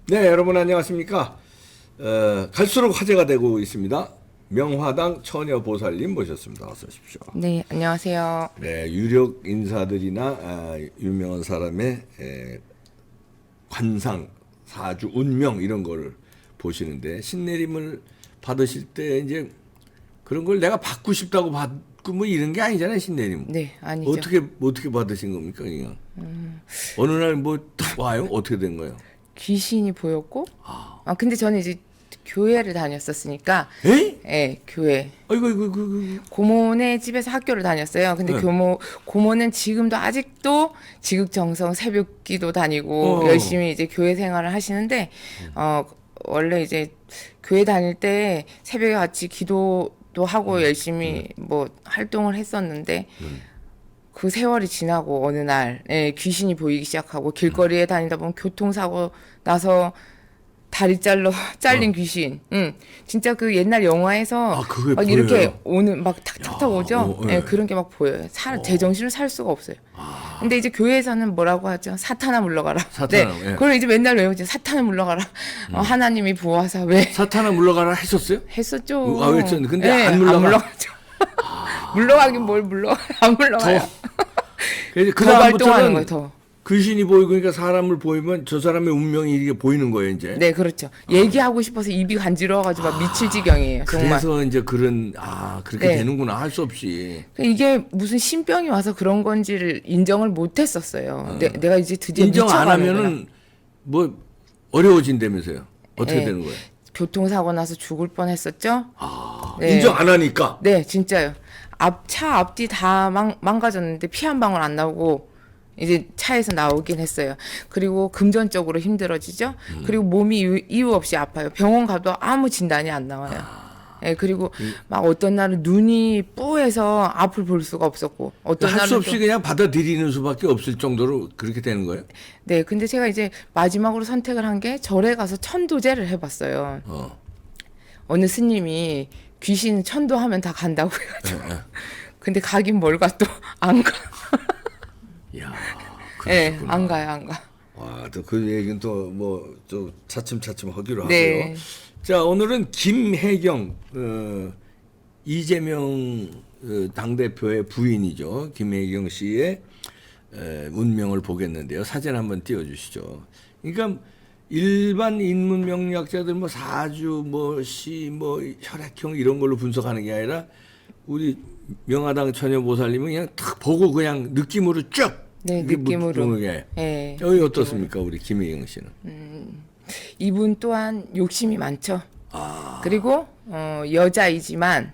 네, 여러분 안녕하십니까? 갈수록 화제가 되고 있습니다. 명화당 처녀보살님 모셨습니다. 어서 오십시오. 네, 안녕하세요. 네, 유력 인사들이나 유명한 사람의 관상, 사주, 운명 이런 걸 보시는데 신내림을 받으실 때 이제 그런 걸 내가 받고 싶다고 받고 뭐 이런 게 아니잖아요, 신내림. 네, 아니죠. 어떻게 받으신 겁니까, 그냥? 어느 날 뭐 와요? 어떻게 된 거예요? 귀신이 보였고, 근데 저는 이제 교회를 다녔었으니까, 에? 예, 교회. 아이고. 고모네 집에서 학교를 다녔어요. 근데 네. 고모는 지금도 아직도 지극정성 새벽기도 다니고 어. 열심히 이제 교회 생활을 하시는데, 원래 이제 교회 다닐 때 새벽에 같이 기도도 하고 열심히 뭐 활동을 했었는데, 그 세월이 지나고 어느 날 귀신이 보이기 시작하고 길거리에 다니다 보면 교통사고 나서 다리 잘린 귀신. 진짜 그 옛날 영화에서 아, 그게 막 보여요? 이렇게 오는 막 탁탁탁 오죠. 네. 그런 게 막 보여요. 제정신을 살 수가 없어요. 근데 이제 교회에서는 뭐라고 하죠? 사탄아 물러가라. 사탄아, 네. 예. 그걸 이제 맨날 외우죠. 사탄아 물러가라. 하나님이 보호하사 왜 사탄아 물러가라 했었어요? 했었죠. 아, 했었는데 근데 네, 안 물러가죠. 물러가긴 뭘 안 물러가요. 그래서 그 더 활동하는 다음부터는 거예요, 더. 귀신이 보이고 그러니까 사람을 보이면 저 사람의 운명이 이게 보이는 거예요, 이제. 네, 그렇죠. 얘기하고 싶어서 입이 간지러워가지고 막 미칠 지경이에요, 정말. 그래서 이제 그렇게 네. 되는구나 할 수 없이. 이게 무슨 신병이 와서 그런 건지를 인정을 못 했었어요. 내가 이제 드디어 인정 안 미쳐가는구나. 하면은 뭐 어려워진다면서요. 어떻게 네. 되는 거예요? 교통사고 나서 죽을 뻔했었죠. 인정 안 하니까. 네, 진짜요. 차 앞뒤 다 망가졌는데 피 한 방울 안 나오고 이제 차에서 나오긴 했어요. 그리고 금전적으로 힘들어지죠. 그리고 몸이 이유 없이 아파요. 병원 가도 아무 진단이 안 나와요. 예, 그리고 막 어떤 날은 눈이 뿌해서 앞을 볼 수가 없었고 어떤 할 수 날은 없이 그냥 받아들이는 수밖에 없을 정도로 그렇게 되는 거예요? 네, 근데 제가 이제 마지막으로 선택을 한 게 절에 가서 천도제를 해봤어요. 어느 스님이 귀신 천도하면 다 간다고 해가지고. 근데 가긴 뭘 가 또 안 가. 이야, 예, 그러셨구나. 안 가요, 안 가. 와, 또 그 얘기는 또 뭐 좀 차츰차츰 하기로 네. 하고요. 자, 오늘은 김혜경 이재명 당대표의 부인이죠. 김혜경 씨의 운명을 보겠는데요. 사진 한번 띄워주시죠. 그러니까 일반 인문 명리학자들 뭐 사주, 뭐 시, 뭐 혈액형 이런 걸로 분석하는 게 아니라 우리 명화당 처녀보살님은 그냥 탁 보고 그냥 느낌으로 쭉. 네, 이게 느낌으로. 보는 게. 예. 여기 어떻습니까, 우리 김혜경 씨는? 이분 또한 욕심이 많죠. 그리고 여자이지만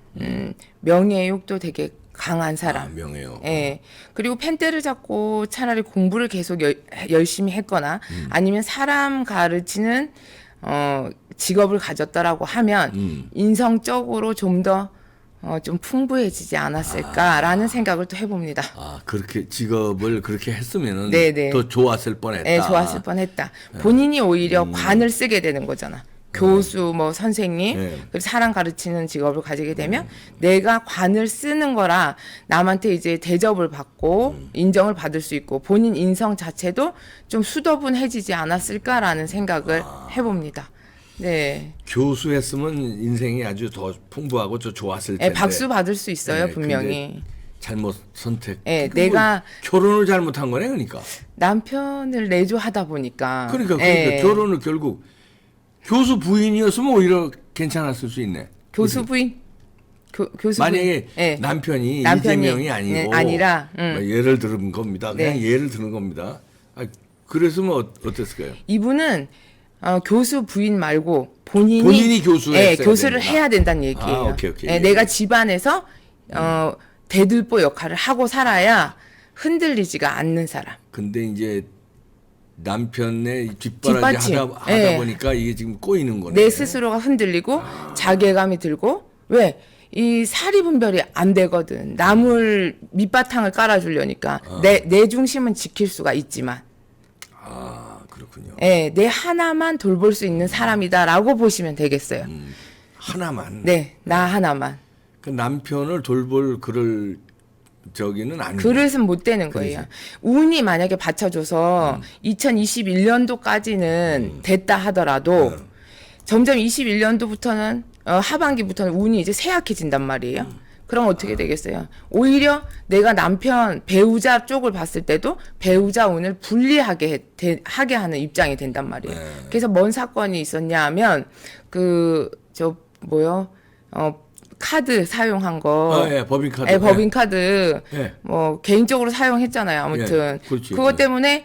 명예욕도 되게 강한 사람. 명예요. 예. 그리고 펜대를 잡고 차라리 공부를 계속 열심히 했거나 아니면 사람 가르치는 직업을 가졌다라고 하면 인성적으로 좀 더 좀 풍부해지지 않았을까라는 생각을 또 해봅니다. 그렇게 직업을 그렇게 했으면은 네네. 더 좋았을 뻔했다. 네, 좋았을 뻔했다. 본인이 오히려 관을 쓰게 되는 거잖아. 교수, 뭐 선생님, 네. 그리고 사람 가르치는 직업을 가지게 되면 내가 관을 쓰는 거라 남한테 이제 대접을 받고 인정을 받을 수 있고 본인 인성 자체도 좀 수더분해지지 않았을까라는 생각을 해봅니다. 네, 교수했으면 인생이 아주 더 풍부하고 더 좋았을 텐데. 네, 박수 받을 수 있어요, 네, 분명히. 근데 잘못 선택. 네, 그거 내가 결혼을 잘못한 거네, 그러니까. 남편을 내조하다 보니까. 그러니까 네, 결혼을 결국 교수 부인이었으면 오히려 괜찮았을 수 있네. 교수 부인. 교수 만약에 부인. 네. 남편이 남편이, 이재명이 아니고 네, 아니라, 뭐 예를 들은 겁니다. 그냥 네. 예를 드는 겁니다. 그랬으면 어땠을까요? 이분은 교수 부인 말고 본인이 교수였어야 교수를 된다. 해야 된다는 얘기예요. 오케이. 예, 예. 내가 집안에서 대들보 역할을 하고 살아야 흔들리지가 않는 사람. 근데 이제 남편의 뒷바라지 뒷받침. 하다 예. 보니까 이게 지금 꼬이는 거네. 내 스스로가 흔들리고 자괴감이 들고 왜? 이 사리 분별이 안 되거든. 나물 밑바탕을 깔아주려니까 내 중심은 지킬 수가 있지만 그렇군요. 예, 내 하나만 돌볼 수 있는 사람이다라고 보시면 되겠어요. 하나만. 네, 나 하나만. 그 남편을 돌볼 그럴 저기는 아니에요. 그릇은 못 되는 거예요. 운이 만약에 받쳐줘서 2021년도까지는 됐다 하더라도 점점 21년도부터는 하반기부터는 운이 이제 쇠약해진단 말이에요. 그럼 어떻게 되겠어요? 오히려 내가 남편 배우자 쪽을 봤을 때도 배우자 운을 불리하게 하게 하는 입장이 된단 말이에요. 그래서 뭔 사건이 있었냐 하면 카드 사용한 거. 예, 법인카드. 예, 법인카드. 예. 뭐, 개인적으로 사용했잖아요. 아무튼. 예, 그렇지. 그것 때문에,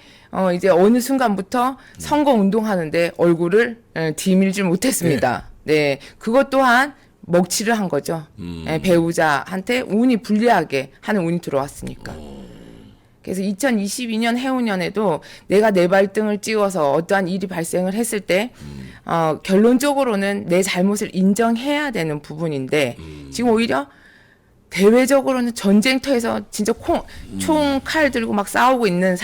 이제 어느 순간부터 선거 운동하는데 얼굴을 디밀질 못했습니다. 네. 그것 또한 먹칠을 한 거죠. 예, 배우자한테 운이 불리하게 하는 운이 들어왔으니까. 그래서 2022년 해운년에도 내가 내 발등을 찍어서 어떠한 일이 발생을 했을 때 결론적으로는 내 잘못을 인정해야 되는 부분인데 지금 오히려 대외적으로는 전쟁터에서 진짜 총 칼 들고 막 싸우고 있는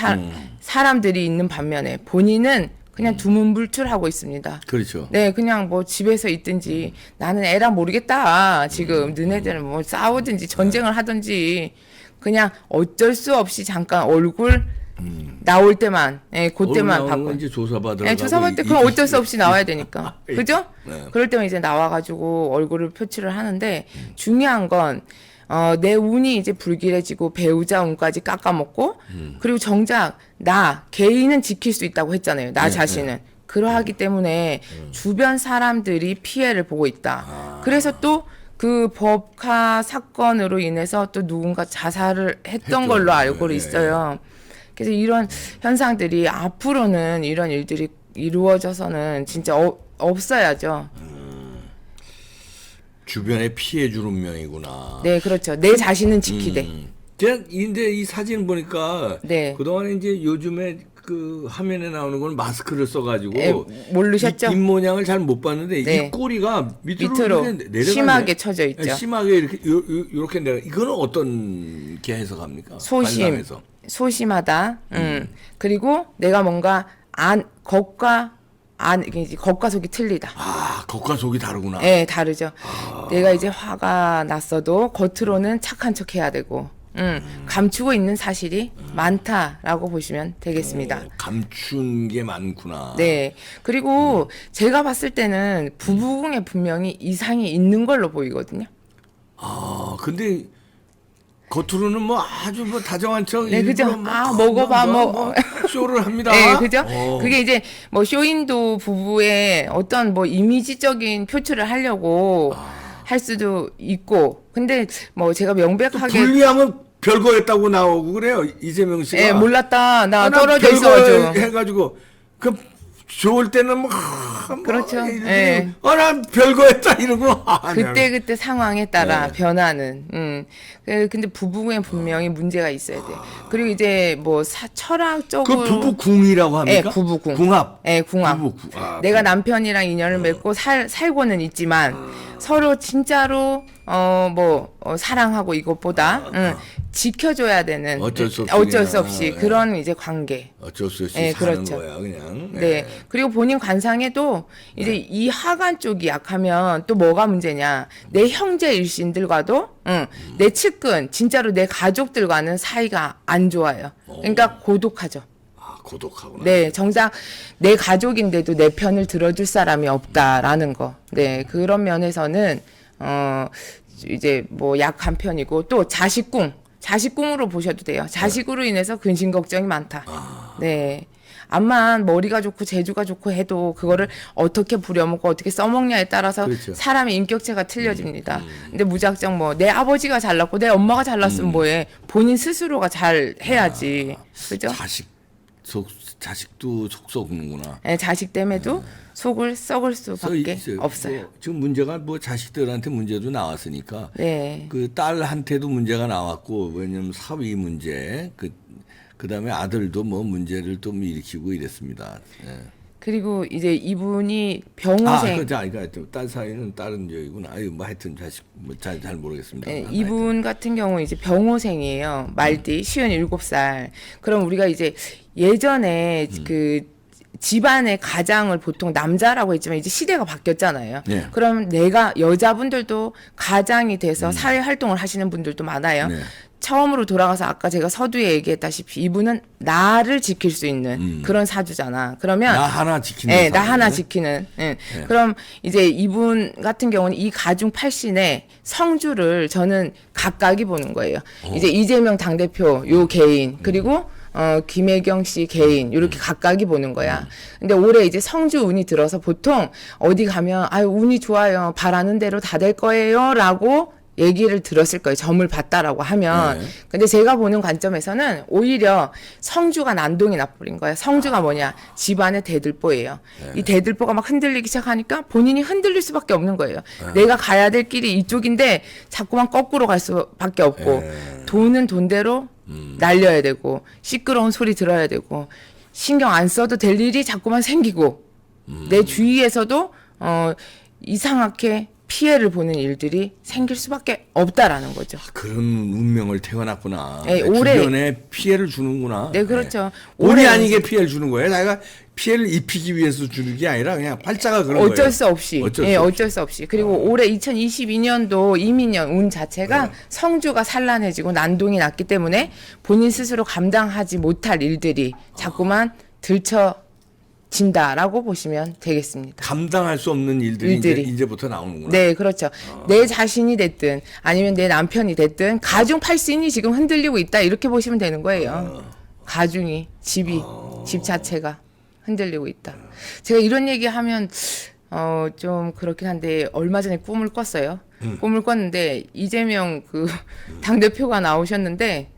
사람들이 있는 반면에 본인은 그냥 두문불출하고 있습니다. 그렇죠. 네, 그냥 뭐 집에서 있든지 나는 애라 모르겠다. 지금 너네들은 뭐 싸우든지 전쟁을 하든지 그냥 어쩔 수 없이 잠깐 얼굴 나올 때만, 예, 그때만 받고. 이제 조사받으러. 예, 조사받을 때 그럼 어쩔 수 없이 나와야 되니까. 그죠? 네. 그럴 때면 이제 나와가지고 얼굴을 표출을 하는데 중요한 건 내 운이 이제 불길해지고 배우자 운까지 깎아먹고 그리고 정작 나 개인은 지킬 수 있다고 했잖아요. 나 자신은. 그러하기 때문에 주변 사람들이 피해를 보고 있다. 그래서 또 그 법카 사건으로 인해서 또 누군가 자살을 했던 걸로 알고 있어요. 그래서 이런 현상들이 앞으로는 이런 일들이 이루어져서는 진짜 없어야죠. 주변에 피해 줄 운명이구나. 네, 그렇죠. 내 자신은 지키되. 근데 이 사진 보니까 네. 그동안에 이제 요즘에 그 화면에 나오는 건 마스크를 써가지고 예, 모르셨죠? 입 모양을 잘 못 봤는데 네. 이 꼬리가 밑으로 내려가네. 심하게 쳐져 있죠. 네, 심하게 이렇게 내려. 이거는 어떤 게 해석합니까? 관상에서. 소심하다. 그리고 내가 뭔가 겉과 속이 틀리다. 아, 겉과 속이 다르구나. 네, 다르죠. 내가 이제 화가 났어도 겉으로는 착한 척 해야 되고, 감추고 있는 사실이 많다라고 보시면 되겠습니다. 감춘 게 많구나. 네. 그리고 제가 봤을 때는 부부궁에 분명히 이상이 있는 걸로 보이거든요. 아, 근데 겉으로는 뭐 아주 뭐 다정한 척. 네, 그죠. 뭐 먹어봐, 쇼를 합니다. 네, 그죠. 그게 이제 뭐 쇼인도 부부의 어떤 뭐 이미지적인 표출을 하려고 할 수도 있고, 근데 뭐 제가 명백하게 불리하면 별거였다고 나오고 그래요. 이재명 씨가. 예, 몰랐다. 나 난 떨어져 별거 있어가지고. 해가지고 그 좋을 때는 뭐 그렇죠. 이러더니, 예. 난 별거였다 이러고. 그때 상황에 따라 변하는. 근데 부부궁에 분명히 문제가 있어야 돼. 그리고 이제 뭐 철학적으로. 그 부부궁이라고 합니까? 예, 부부궁. 궁합. 예, 궁합. 내가 남편이랑 인연을 맺고 살고는 있지만 서로 진짜로 사랑하고 이것보다 지켜줘야 되는 어쩔 수 없이 그런 이제 관계. 어쩔 수 없이 예, 사는 그렇죠. 거야 그냥. 네. 그리고 본인 관상에도 이제 이 하간 쪽이 약하면 또 뭐가 문제냐. 내 형제 일신들과도 내 측근 진짜로 내 가족들과는 사이가 안 좋아요. 그러니까 고독하죠. 아, 고독하구나. 네, 정작 내 가족인데도 내 편을 들어줄 사람이 없다라는 거. 네, 그런 면에서는 이제 뭐 약한 편이고 또 자식궁으로 보셔도 돼요. 자식으로 인해서 근심 걱정이 많다. 네. 암만 머리가 좋고 재주가 좋고 해도 그거를 어떻게 부려먹고 어떻게 써먹냐에 따라서 그렇죠. 사람의 인격체가 틀려집니다. 근데 무작정 뭐 내 아버지가 잘났고 내 엄마가 잘났으면 뭐해. 본인 스스로가 잘 해야지. 그죠? 자식도 속 썩는구나. 네, 자식 때문에도 속을 썩을 수밖에 없어요. 뭐, 지금 문제가 뭐 자식들한테 문제도 나왔으니까. 네. 그 딸한테도 문제가 나왔고 왜냐면 사위 문제 그다음에 아들도 뭐 문제를 좀 일으키고 이랬습니다. 예. 그리고 이제 이분이 병호생. 그러니까 딸 사위는 다른 저이구나. 아유 뭐 하여튼 자식 뭐 잘 모르겠습니다. 네, 이분 같은 경우 이제 병호생이에요. 말띠 57살. 그럼 우리가 이제 예전에 그 집안의 가장을 보통 남자라고 했지만 이제 시대가 바뀌었잖아요. 네. 그럼 내가 여자분들도 가장이 돼서 사회 활동을 하시는 분들도 많아요. 네. 처음으로 돌아가서 아까 제가 서두에 얘기했다시피 이분은 나를 지킬 수 있는 그런 사주잖아. 그러면 나 하나 지키는 네, 나 사주네. 하나 지키는. 그럼 이제 이분 같은 경우는 이 가중 팔신의 성주를 저는 각각이 보는 거예요. 이제 이재명 당대표 요 개인 그리고 김혜경 씨 개인 이렇게 각각이 보는 거야. 근데 올해 이제 성주 운이 들어서 보통 어디 가면 아유 운이 좋아요. 바라는 대로 다 될 거예요라고 얘기를 들었을 거예요. 점을 봤다라고 하면. 네. 근데 제가 보는 관점에서는 오히려 성주가 난동이 나버린 거예요. 성주가 뭐냐? 집안의 대들보예요. 이 대들보가 막 흔들리기 시작하니까 본인이 흔들릴 수밖에 없는 거예요. 내가 가야 될 길이 이쪽인데 자꾸만 거꾸로 갈 수밖에 없고 돈은 돈대로 날려야 되고 시끄러운 소리 들어야 되고 신경 안 써도 될 일이 자꾸만 생기고 내 주위에서도 이상하게 피해를 보는 일들이 생길 수밖에 없다라는 거죠. 그런 운명을 태어났구나. 네, 올해- 주변에 피해를 주는구나. 네, 그렇죠. 본의 올해 아니게 피해를 주는 거예요. 내가 피해를 입히기 위해서 주는 게 아니라 그냥 팔자가 그런 거예요. 어쩔 수 없이. 어쩔 예, 수 없이. 어쩔 수 없이. 그리고 올해 2022년도 이민년 운 자체가 성주가 산란해지고 난동이 났기 때문에 본인 스스로 감당하지 못할 일들이 자꾸만 들춰진다라고 보시면 되겠습니다. 감당할 수 없는 일들이 일들이. 이제부터 나오는구나. 네, 그렇죠. 내 자신이 됐든 아니면 내 남편이 됐든 가중 팔신이 지금 흔들리고 있다 이렇게 보시면 되는 거예요. 가중이 집 자체가 흔들리고 있다. 제가 이런 얘기하면 좀 그렇긴 한데 얼마 전에 꿈을 꿨어요. 꿈을 꿨는데 이재명 그 당대표가 나오셨는데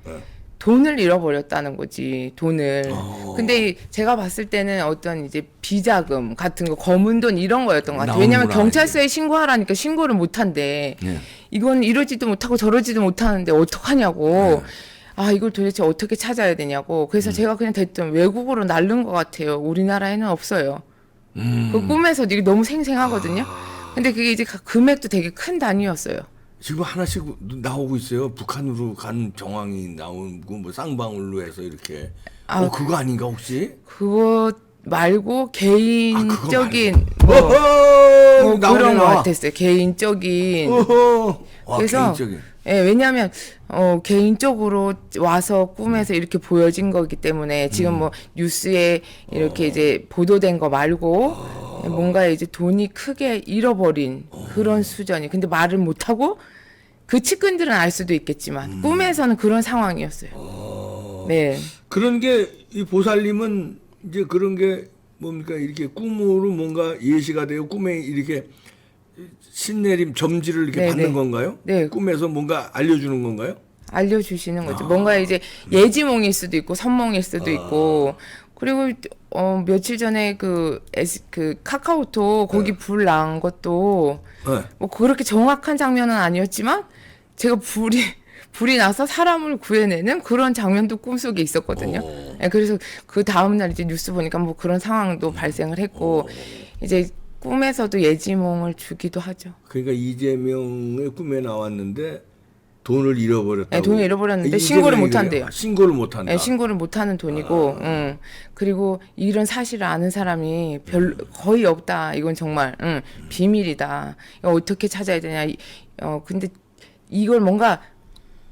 돈을 잃어버렸다는 거지, 돈을. 근데 제가 봤을 때는 어떤 이제 비자금 같은 거, 검은 돈 이런 거였던 것 같아요. 왜냐면 나오는구나, 경찰서에 신고하라니까 신고를 못 한대. 네. 이건 이러지도 못하고 저러지도 못하는데 어떡하냐고. 아, 이걸 도대체 어떻게 찾아야 되냐고. 그래서 제가 그냥 됐든 외국으로 날른 것 같아요. 우리나라에는 없어요. 그 꿈에서 이게 너무 생생하거든요. 근데 그게 이제 금액도 되게 큰 단위였어요. 지금 하나씩 나오고 있어요. 북한으로 간 정황이 나오고 뭐 쌍방울로 해서 이렇게. 그거 아닌가 혹시? 그거 말고 개인적인 어허! 뭐 나오네, 그런 것 나와. 같았어요. 개인적인. 어허! 와, 그래서 개인적인. 예, 왜냐하면 개인적으로 와서 꿈에서 이렇게 보여진 거기 때문에 지금 뭐 뉴스에 이렇게 이제 보도된 거 말고 뭔가 이제 돈이 크게 잃어버린 그런 수준이. 근데 말을 못 하고 그 측근들은 알 수도 있겠지만 꿈에서는 그런 상황이었어요. 네. 그런 게 이 보살님은 이제 그런 게 뭡니까 이렇게 꿈으로 뭔가 예시가 되고 꿈에 이렇게 신내림 점지를 이렇게 네, 받는 네. 건가요? 네. 꿈에서 뭔가 알려주는 건가요? 알려주시는 거죠. 뭔가 이제 예지몽일 수도 있고 선몽일 수도 있고 그리고 며칠 전에 그 카카오톡 거기 불 난 것도 네. 뭐 그렇게 정확한 장면은 아니었지만 제가 불이 나서 사람을 구해내는 그런 장면도 꿈속에 있었거든요. 예, 그래서 그 다음날 이제 뉴스 보니까 뭐 그런 상황도 발생을 했고 이제 꿈에서도 예지몽을 주기도 하죠. 그러니까 이재명의 꿈에 나왔는데 돈을 잃어버렸다고. 네, 돈을 잃어버렸는데 이재명이 신고를 못 그래요? 한대요. 신고를 못 한다. 예, 신고를 못하는 돈이고, 그리고 이런 사실을 아는 사람이 거의 없다. 이건 정말 비밀이다. 이거 어떻게 찾아야 되냐. 근데 이걸 뭔가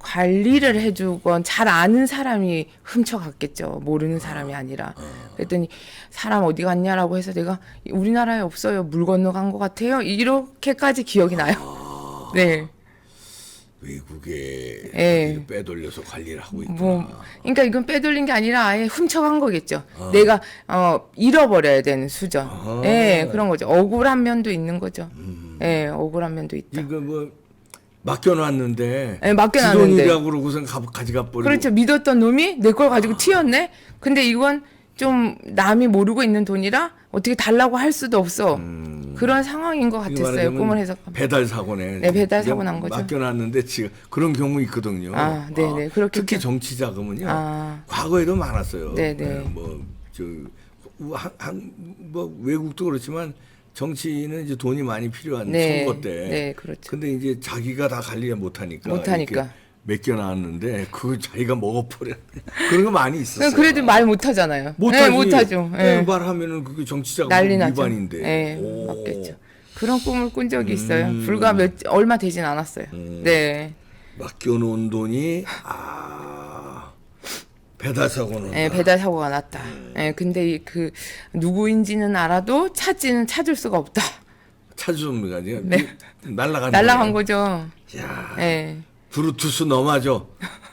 관리를 해주건 잘 아는 사람이 훔쳐갔겠죠. 모르는 사람이 아니라. 그랬더니 사람 어디 갔냐라고 해서 내가 우리나라에 없어요. 물 건너간 것 같아요. 이렇게까지 기억이 나요. 네. 외국에 예. 빼돌려서 관리를 하고 있구나. 그러니까 이건 빼돌린 게 아니라 아예 훔쳐간 거겠죠. 내가 잃어버려야 되는 수준. 예, 그런 거죠. 억울한 면도 있는 거죠. 예, 억울한 면도 있다. 이거 뭐 맡겨놨는데 예, 맡겨놨는데. 지돈이라고 그러고선 가져가 버리고. 그렇죠. 믿었던 놈이 내 걸 가지고 튀었네. 근데 이건 좀 남이 모르고 있는 돈이라 어떻게 달라고 할 수도 없어. 그런 상황인 것 이거 같았어요. 말하자면 꿈을 해석하면. 배달 사고네. 네, 배달 사고 난 거죠. 맡겨놨는데 지금 그런 경우 있거든요. 아, 네네. 그렇겠죠. 특히 정치 자금은요. 아. 과거에도 많았어요. 네네. 뭐 외국도 그렇지만 정치는 이제 돈이 많이 필요한 네. 선거 때. 네, 그렇죠. 근데 이제 자기가 다 관리 못하니까. 못하니까. 맡겨놨는데 그걸 자기가 먹어버려. 그런 거 많이 있었어요. 그래도 말 못하잖아요. 못하지. 네, 못하죠. 예. 말하면은 그게 정치자금 난리 나죠. 위반인데. 네, 오. 맞겠죠. 그런 꿈을 꾼 적이 있어요. 불과 얼마 되진 않았어요. 네. 맡겨놓은 돈이 배달 사고는. 예, 배달 사고가 났다. 예, 근데 그 누구인지는 알아도 찾을 수가 없다. 찾을 수 없는 거 아니에요? 네. 날라간 거죠. 야, 예. 브루투스 넘어져.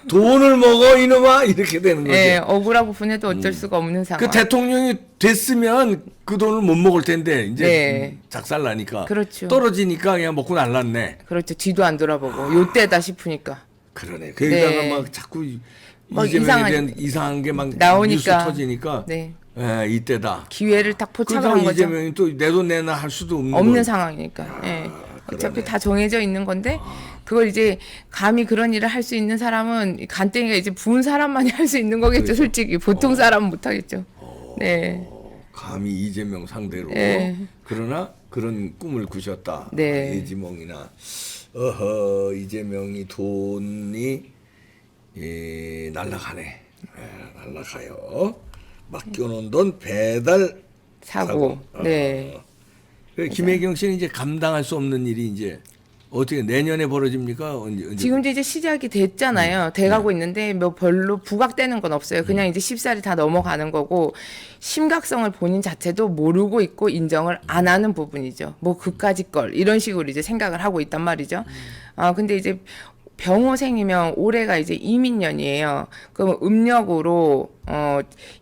돈을 먹어 이놈아 이렇게 되는 거죠. 예, 억울하고 분해도 어쩔 수가 없는 상황. 그 대통령이 됐으면 그 돈을 못 먹을 텐데 이제 네. 작살 나니까. 그렇죠. 떨어지니까 그냥 먹고 날랐네. 그렇죠. 뒤도 안 돌아보고 요때다 싶으니까. 그러네. 그러니까 네. 막 자꾸 막 이재명에 대한 이상한 게 막 나오니까. 뉴스 터지니까. 네. 예, 이때다. 기회를 딱 포착한 그러니까 거죠. 이재명이 또 내 돈 내놔 할 수도 없는 없는 걸. 상황이니까. 예. 어차피 그러네. 다 정해져 있는 건데 그걸 이제 감히 그런 일을 할 수 있는 사람은 간땡이가 이제 부은 사람만이 할 수 있는 거겠죠. 그렇죠. 솔직히 보통 사람은 못 하겠죠. 네. 감히 이재명 상대로. 네. 그러나 그런 꿈을 꾸셨다. 네. 예지몽이나. 어허, 이재명이 돈이 날라가네. 날라가요. 맡겨놓은 돈 배달 사고. 네. 김혜경 씨는 이제 감당할 수 없는 일이 이제 어떻게 내년에 벌어집니까? 언제? 지금도 이제 시작이 됐잖아요. 돼가고 있는데 뭐 별로 부각되는 건 없어요. 그냥 이제 쉽사리 다 넘어가는 거고 심각성을 본인 자체도 모르고 있고 인정을 안 하는 부분이죠. 뭐 그까짓 걸 이런 식으로 이제 생각을 하고 있단 말이죠. 근데 이제 병호생이면 올해가 이제 이민년이에요. 그럼 음력으로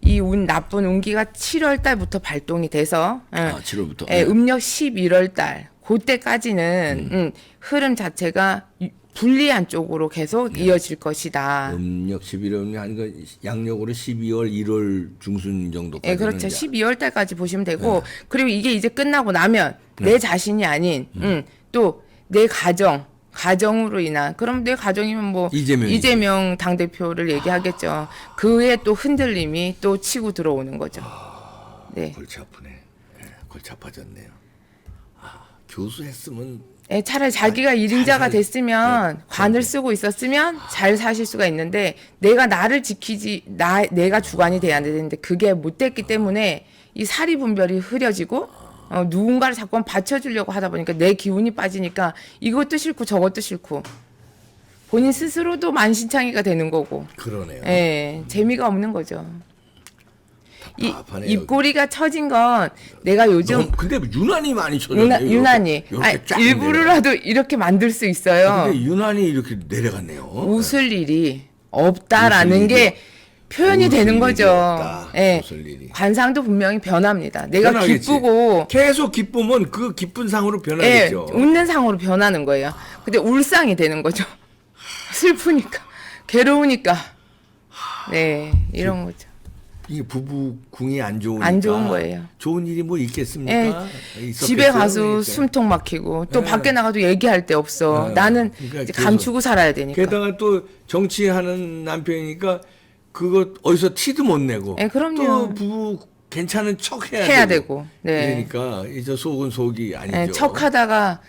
이 나쁜 운기가 7월 달부터 발동이 돼서 7월부터. 예, 음력 11월 달 그때까지는 흐름 자체가 불리한 쪽으로 계속 이어질 것이다. 음력 11월이면 한 양력으로 12월 1월 중순 정도까지. 예, 그렇죠. 12월 달까지 보시면 되고 그리고 이게 이제 끝나고 나면 내 자신이 아닌 또 내 가정으로 인한 그럼 내 가정이면 뭐 이재명 당대표를 얘기하겠죠. 그의 또 흔들림이 또 치고 들어오는 거죠. 네. 골치 아프네. 골치 아파졌네요. 교수했으면 예, 차라리 자기가 일인자가 됐으면 관을 쓰고 있었으면 잘 사실 수가 있는데 내가 나를 내가 주관이 돼야 되는데 그게 못 됐기 때문에 이 사리 분별이 흐려지고 누군가를 자꾸 받쳐주려고 하다 보니까 내 기운이 빠지니까 이것도 싫고 저것도 싫고 본인 스스로도 만신창이가 되는 거고. 그러네요. 예, 재미가 없는 거죠. 답답하네요. 입꼬리가 처진 건 내가 요즘 근데 유난히 많이 쳐졌네요. 유난히 일부러라도 이렇게 만들 수 있어요. 근데 유난히 이렇게 내려갔네요. 웃을 일이 없다라는 게 표현이 되는 거죠. 예. 웃을 일이. 관상도 분명히 변합니다. 내가 변하겠지. 기쁘고 계속 기쁘면 그 기쁜 상으로 예, 변하겠죠. 웃는 상으로 변하는 거예요. 근데 울상이 되는 거죠. 슬프니까, 괴로우니까. 네, 이런 거죠. 이게 부부궁이 안 좋으니까. 안 좋은 거예요. 좋은 일이 뭐 있겠습니까? 예, 있었겠어요? 집에 가서 그러니까. 숨통 막히고 또 예. 밖에 나가도 얘기할 데 없어. 예. 나는 그러니까 이제 그래서 감추고 살아야 되니까. 게다가 또 정치하는 남편이니까 그거 어디서 티도 못 내고. 예, 그럼요. 또 부부 괜찮은 척 해야 되고. 네. 그러니까 이제 속은 속이 아니죠. 예, 척하다가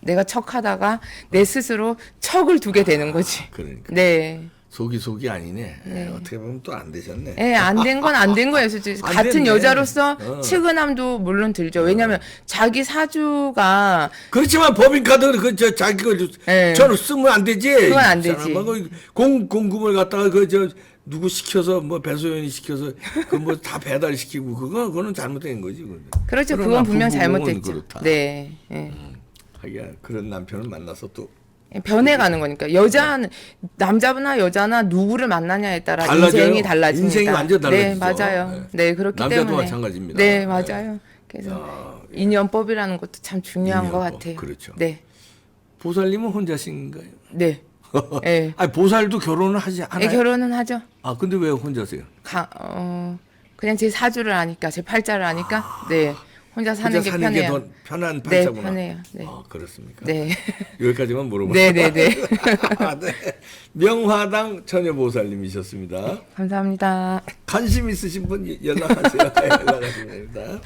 내가 척하다가 내 스스로 척을 두게 되는 거지. 그러니까 네. 속이 아니네. 어떻게 보면 또 안 되셨네. 예, 안 된 건 안 된 거예요. 솔직히. 안 같은 됐네. 여자로서 측은함도 물론 들죠. 왜냐하면 자기 사주가 그렇지만 법인카드 그저 자기 거 예. 저는 쓰면 안 되지. 그건 안 되지. 공금을 갖다가 그 누구 시켜서 뭐 배소연이 시켜서 그 뭐 다 배달 시키고 그거는 잘못된 거지. 그렇죠. 그러나 그건 분명 부부는 잘못됐죠. 그렇다. 네. 예. 하기야 그런 남편을 만나서 또 변해가는 거니까 남자나 여자나 누구를 만나냐에 따라 달라져요. 인생이 달라집니다. 인생이 완전 달라지죠. 네, 맞아요. 네, 그렇기 남자도 때문에 마찬가지입니다. 네, 맞아요. 그래서 인연법이라는 것도 참 중요한 것 인연법, 같아요. 그렇죠. 네, 보살님은 혼자신가요? 네, 네. 아니 보살도 결혼을 하지 않아요? 네, 결혼은 하죠. 아 근데 왜 혼자세요? 그냥 제 사주를 아니까 제 팔자를 아니까 네, 혼자 사는 혼자 게 사는 게 편해요. 더 편한 네, 팔자구나. 편해요. 네. 그렇습니까? 네. 여기까지만 물어봤어요. 네, 네, 네. 네. 명화당 처녀보살님이셨습니다. 감사합니다. 관심 있으신 분 연락하세요. 연락하시면 됩니다.